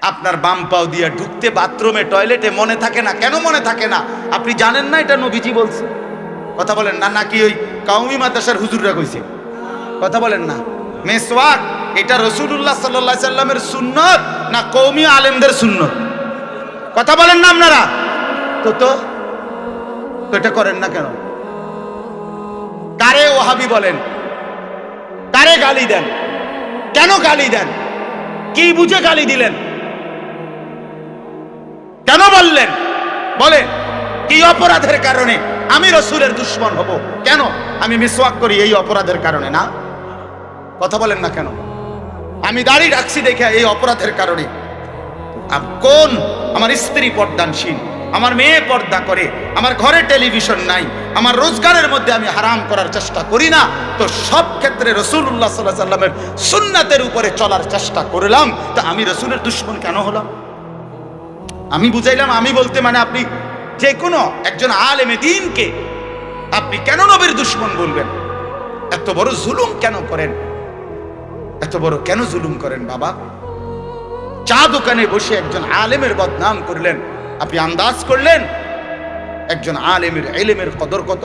আপনার বাম পাও দিয়া ঢুকতে বাথরুমে টয়লেটে মনে থাকে না। কেন মনে থাকে না? আপনি জানেন না এটা নবীজি বলছে? কথা বলেন না, নাকি ওই কওমি মাদ্রাসার হুজুররা কইছে? কথা বলেন না। মেসওয়াক এটা রাসূলুল্লাহ সাল্লাল্লাহু আলাইহি সাল্লামের সুন্নত না কওমি আলেমদের সুন্নত? কথা বলেন না আপনারা। তো এটা করেন না কেন? কারে ওয়াহাবি বলেন? কারে গালি দেন? কেন গালি দেন? কি বুঝে গালি দিলেন? কেন বললেন? বলে কি অপরাধের কারণে আমি রাসূলের দুশমন হব? কেন? আমি মিসওয়াক করি এই অপরাধের কারণে না? কথা বলেন না কেন? আমি দাড়ি রাখছি দেখে এই অপরাধের কারণে? কোন আমার স্ত্রী পর্দানশীল, আমার মেয়ে পর্দা করে, আমার ঘরে টেলিভিশন নাই, আমার রোজগারের মধ্যে আমি হারাম করার চেষ্টা করি না, তো সব ক্ষেত্রে রাসূলুল্লাহ সাল্লাল্লাহু আলাইহি সাল্লামের সুন্নাতের উপরে চলার চেষ্টা করলাম, তো আমি রাসূলের দুশমন কেন হলাম? আমি বুঝাইলাম, আমি বলতে মানে আপনি যে কোনো একজন আলেমে দ্বীনকে আপনি কেন নবীর দুশমন বলবেন? এত বড় জুলুম কেন করেন? এত বড় কেন জুলুম করেন বাবা? চা দোকানে বসে একজন আলেমের বদনাম করলেন, আপনি আন্দাজ করলেন একজন আলেমের ইলমের কদর কত?